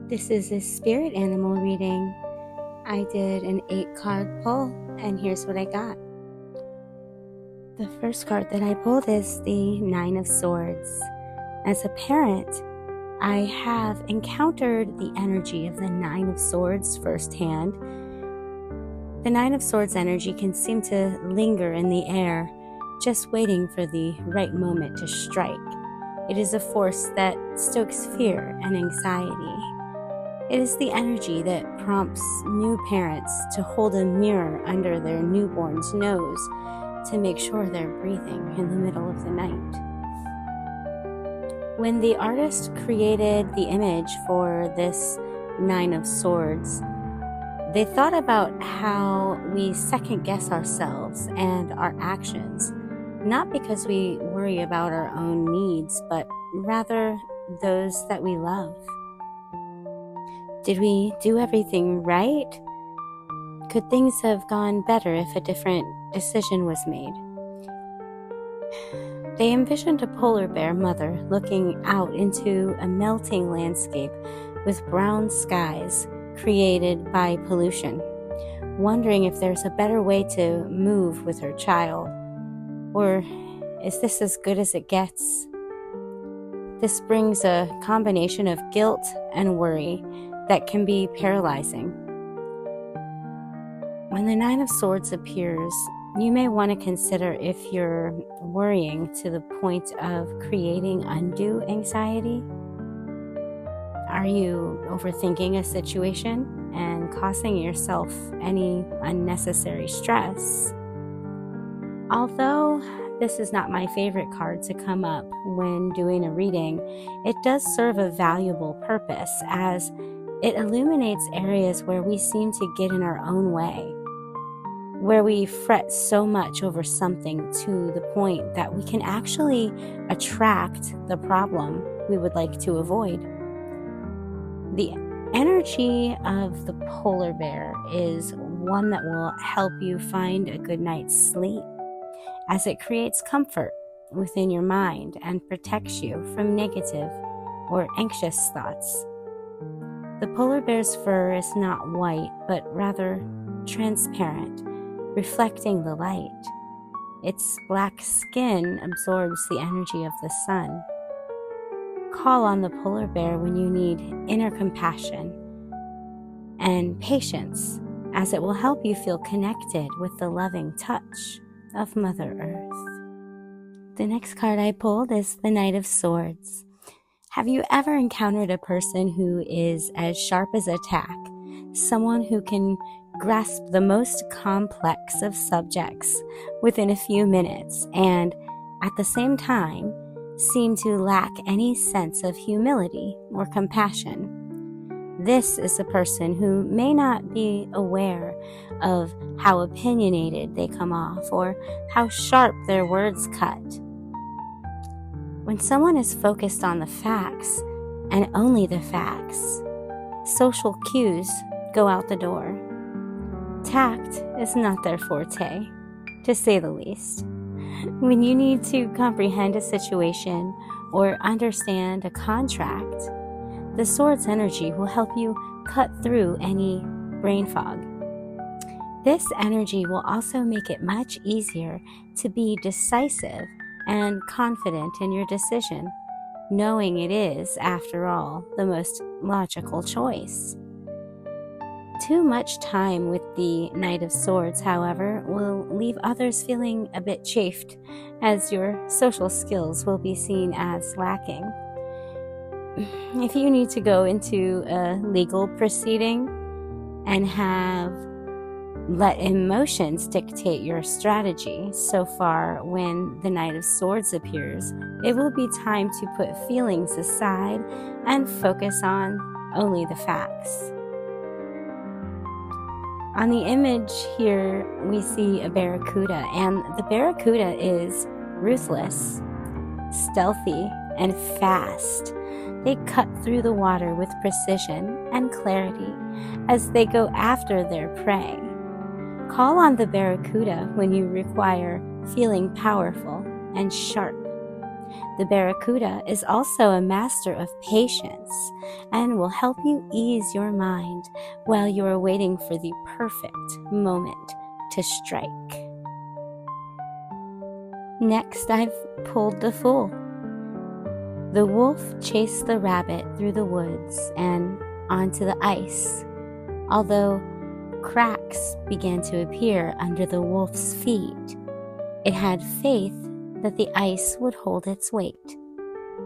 This is a spirit animal reading. I did an 8-card pull, and here's what I got. The first card that I pulled is the 9 of Swords. As a parent, I have encountered the energy of the 9 of Swords firsthand. The 9 of Swords energy can seem to linger in the air, just waiting for the right moment to strike. It is a force that stokes fear and anxiety. It is the energy that prompts new parents to hold a mirror under their newborn's nose to make sure they're breathing in the middle of the night. When the artist created the image for this 9 of Swords, they thought about how we second-guess ourselves and our actions, not because we worry about our own needs, but rather those that we love. Did we do everything right? Could things have gone better if a different decision was made? They envisioned a polar bear mother looking out into a melting landscape with brown skies created by pollution, wondering if there's a better way to move with her child. Or is this as good as it gets? This brings a combination of guilt and worry that can be paralyzing. When the 9 of Swords appears, you may want to consider if you're worrying to the point of creating undue anxiety. Are you overthinking a situation and causing yourself any unnecessary stress? Although this is not my favorite card to come up when doing a reading, it does serve a valuable purpose as it illuminates areas where we seem to get in our own way, where we fret so much over something to the point that we can actually attract the problem we would like to avoid. The energy of the polar bear is one that will help you find a good night's sleep, as it creates comfort within your mind and protects you from negative or anxious thoughts. The polar bear's fur is not white, but rather transparent, reflecting the light. Its black skin absorbs the energy of the sun. Call on the polar bear when you need inner compassion and patience, as it will help you feel connected with the loving touch of Mother Earth. The next card I pulled is the Knight of Swords. Have you ever encountered a person who is as sharp as a tack, someone who can grasp the most complex of subjects within a few minutes and at the same time seem to lack any sense of humility or compassion? This is a person who may not be aware of how opinionated they come off or how sharp their words cut. When someone is focused on the facts and only the facts, social cues go out the door. Tact is not their forte, to say the least. When you need to comprehend a situation or understand a contract, the Swords energy will help you cut through any brain fog. This energy will also make it much easier to be decisive and confident in your decision, knowing it is, after all, the most logical choice. Too much time with the Knight of Swords, however, will leave others feeling a bit chafed, as your social skills will be seen as lacking. If you need to go into a legal proceeding and have let emotions dictate your strategy, so far when the Knight of Swords appears, it will be time to put feelings aside and focus on only the facts. On the image here, we see a barracuda, and the barracuda is ruthless, stealthy, and fast. They cut through the water with precision and clarity as they go after their prey. Call on the barracuda when you require feeling powerful and sharp. The barracuda is also a master of patience and will help you ease your mind while you are waiting for the perfect moment to strike. Next, I've pulled the Fool. The wolf chased the rabbit through the woods and onto the ice, although cracks began to appear under the wolf's feet. It had faith that the ice would hold its weight.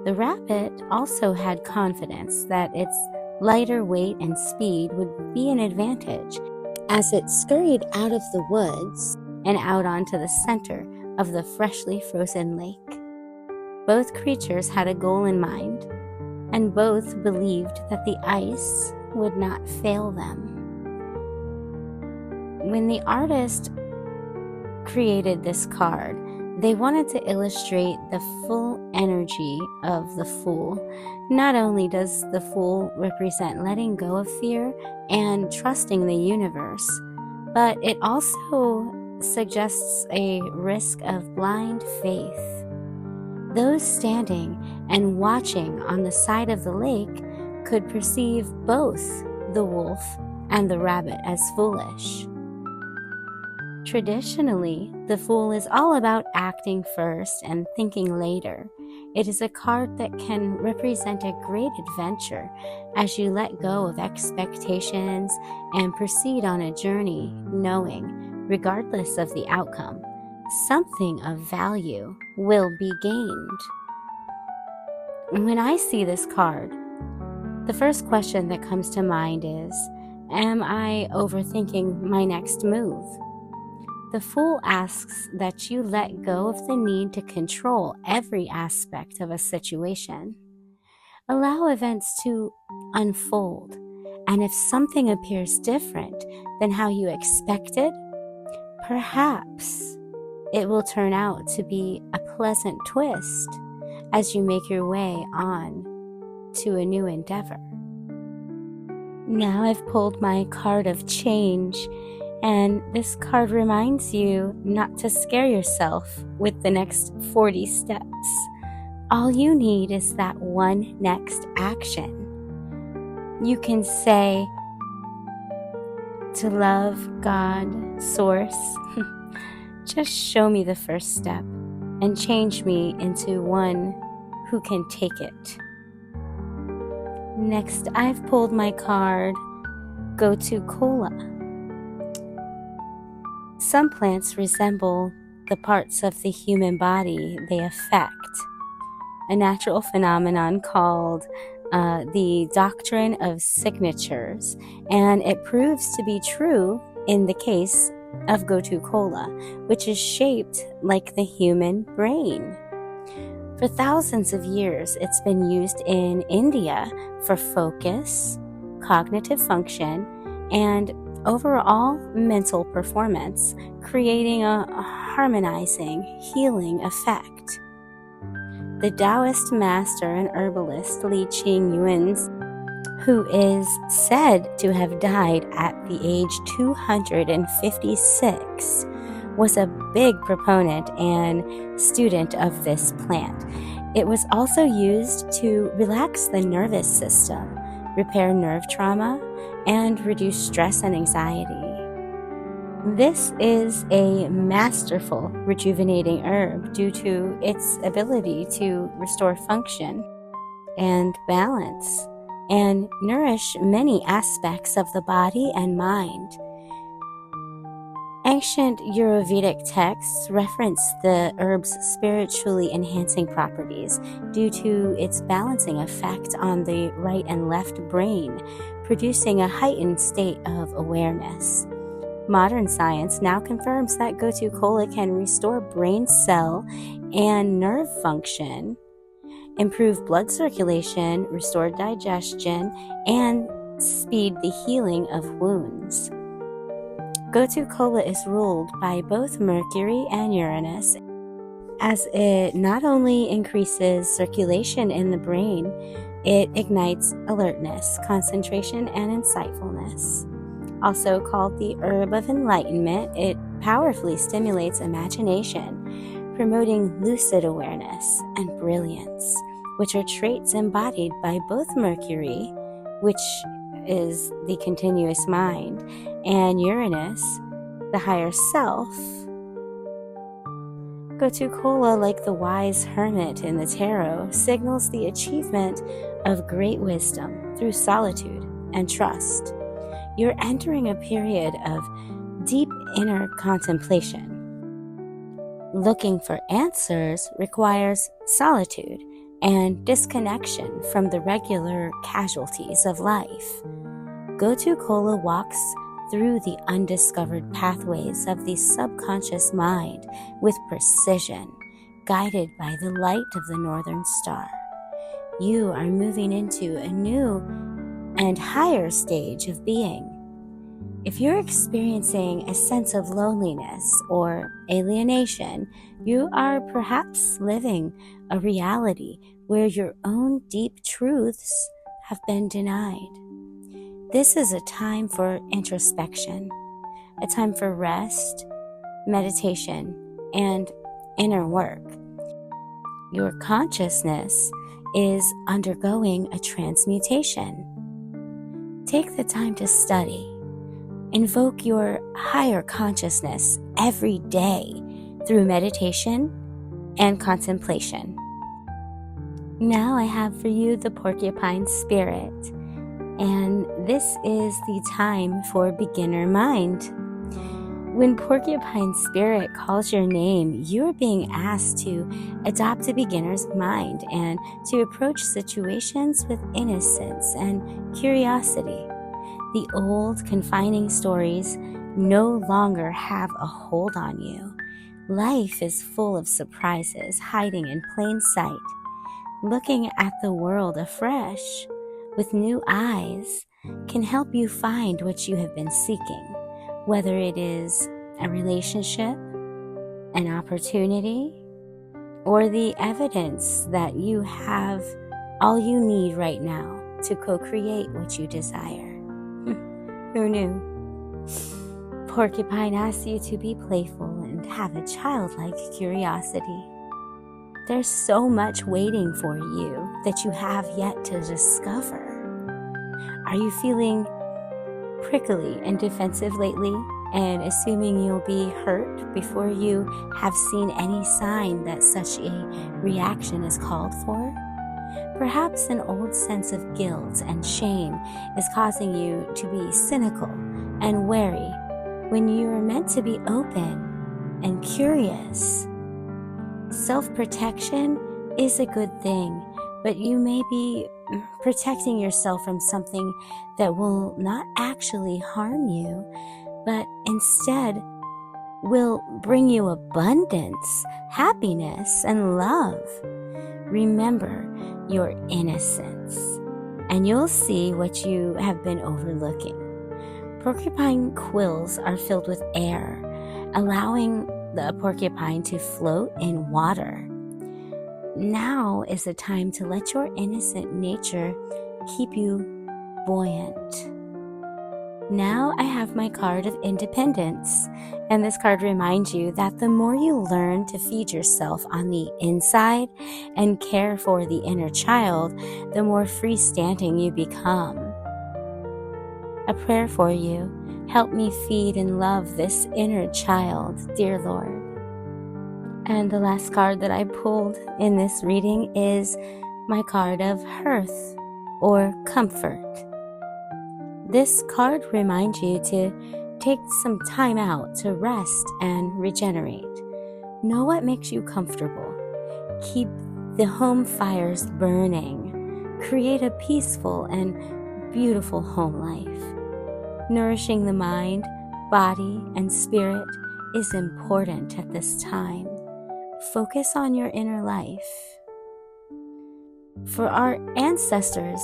The rabbit also had confidence that its lighter weight and speed would be an advantage as it scurried out of the woods and out onto the center of the freshly frozen lake. Both creatures had a goal in mind, and both believed that the ice would not fail them. When the artist created this card, they wanted to illustrate the full energy of the Fool. Not only does the Fool represent letting go of fear and trusting the universe, but it also suggests a risk of blind faith. Those standing and watching on the side of the lake could perceive both the wolf and the rabbit as foolish. Traditionally, the Fool is all about acting first and thinking later. It is a card that can represent a great adventure as you let go of expectations and proceed on a journey, knowing, regardless of the outcome, something of value will be gained. When I see this card, the first question that comes to mind is, am I overthinking my next move? The Fool asks that you let go of the need to control every aspect of a situation. Allow events to unfold, and if something appears different than how you expected, perhaps it will turn out to be a pleasant twist as you make your way on to a new endeavor. Now I've pulled my card of change, and this card reminds you not to scare yourself with the next 40 steps. All you need is that one next action. You can say to love, God, Source, just show me the first step and change me into one who can take it. Next, I've pulled my card, Gotu-Kola. Some plants resemble the parts of the human body they affect, a natural phenomenon called the doctrine of signatures, and it proves to be true in the case of Gotu-Kola, which is shaped like the human brain. For thousands of years, it's been used in India for focus, cognitive function, and overall mental performance, creating a harmonizing, healing effect. The Taoist master and herbalist Li Qingyun, who is said to have died at the age 256, was a big proponent and student of this plant. It was also used to relax the nervous system, repair nerve trauma, and reduce stress and anxiety. This is a masterful rejuvenating herb due to its ability to restore function and balance and nourish many aspects of the body and mind. Ancient Ayurvedic texts reference the herb's spiritually enhancing properties due to its balancing effect on the right and left brain, producing a heightened state of awareness. Modern science now confirms that Gotu-Kola can restore brain cell and nerve function, improve blood circulation, restore digestion, and speed the healing of wounds. Gotu-Kola is ruled by both Mercury and Uranus, as it not only increases circulation in the brain, it ignites alertness, concentration, and insightfulness. Also called the herb of enlightenment, it powerfully stimulates imagination, promoting lucid awareness and brilliance, which are traits embodied by both Mercury, which is the continuous mind, and Uranus, the higher self. Gotu-kola, like the wise hermit in the tarot, signals the achievement of great wisdom through solitude and trust. You're entering a period of deep inner contemplation. Looking for answers requires solitude and disconnection from the regular casualties of life. Gotu-kola walks through the undiscovered pathways of the subconscious mind with precision, guided by the light of the northern star. You are moving into a new and higher stage of being. If you're experiencing a sense of loneliness or alienation, you are perhaps living a reality where your own deep truths have been denied. This is a time for introspection, a time for rest, meditation, and inner work. Your consciousness is undergoing a transmutation. Take the time to study. Invoke your higher consciousness every day through meditation and contemplation. Now I have for you the Porcupine Spirit, and this is the time for beginner mind. When Porcupine Spirit calls your name, you are being asked to adopt a beginner's mind and to approach situations with innocence and curiosity. The old, confining stories no longer have a hold on you. Life is full of surprises hiding in plain sight. Looking at the world afresh with new eyes can help you find what you have been seeking, whether it is a relationship, an opportunity, or the evidence that you have all you need right now to co-create what you desire. Who knew? Porcupine asks you to be playful and have a childlike curiosity. There's so much waiting for you that you have yet to discover. Are you feeling prickly and defensive lately and assuming you'll be hurt before you have seen any sign that such a reaction is called for? Perhaps an old sense of guilt and shame is causing you to be cynical and wary when you are meant to be open and curious. Self-protection is a good thing, but you may be protecting yourself from something that will not actually harm you, but instead will bring you abundance, happiness, and love. Remember your innocence, and you'll see what you have been overlooking. Porcupine quills are filled with air, allowing the porcupine to float in water. Now is the time to let your innocent nature keep you buoyant. Now I have my card of independence, and this card reminds you that the more you learn to feed yourself on the inside and care for the inner child, the more freestanding you become. A prayer for you. Help me feed and love this inner child, dear Lord. And the last card that I pulled in this reading is my card of hearth or comfort. This card reminds you to take some time out to rest and regenerate. Know what makes you comfortable. Keep the home fires burning. Create a peaceful and beautiful home life. Nourishing the mind, body, and spirit is important at this time. Focus on your inner life. For our ancestors,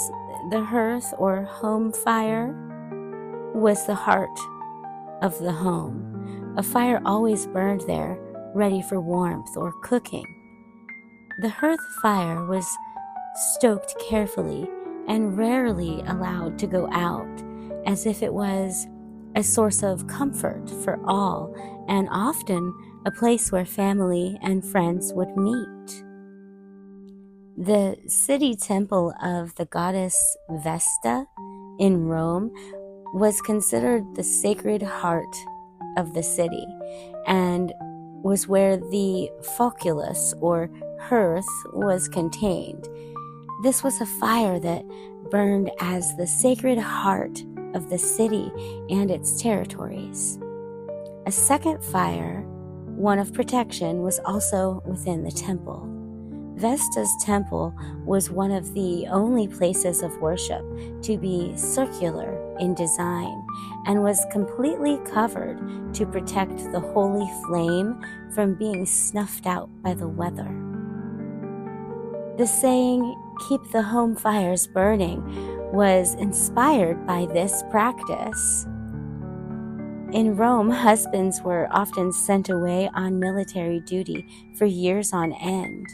the hearth or home fire was the heart of the home. A fire always burned there, ready for warmth or cooking. The hearth fire was stoked carefully and rarely allowed to go out, as if it was a source of comfort for all and often a place where family and friends would meet. The city temple of the goddess Vesta in Rome was considered the sacred heart of the city and was where the foculus or hearth was contained. This was a fire that burned as the sacred heart of the city and its territories. A second fire, one of protection, was also within the temple. Vesta's temple was one of the only places of worship to be circular in design and was completely covered to protect the holy flame from being snuffed out by the weather. The saying, "Keep the home fires burning," was inspired by this practice. In Rome, husbands were often sent away on military duty for years on end.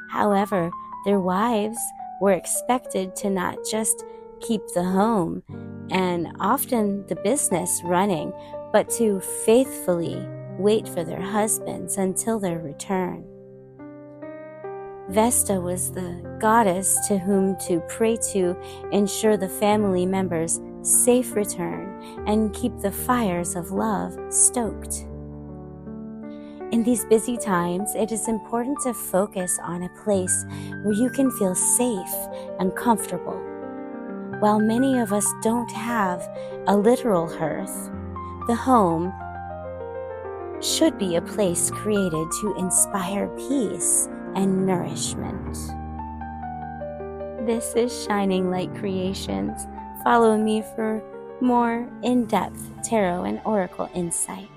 However, their wives were expected to not just keep the home and often the business running, but to faithfully wait for their husbands until their return. Vesta was the goddess to whom to pray to ensure the family members' safe return and keep the fires of love stoked. In these busy times, it is important to focus on a place where you can feel safe and comfortable. While many of us don't have a literal hearth, the home should be a place created to inspire peace and nourishment. This is Shining Light Creations. Follow me for more in-depth tarot and oracle insight.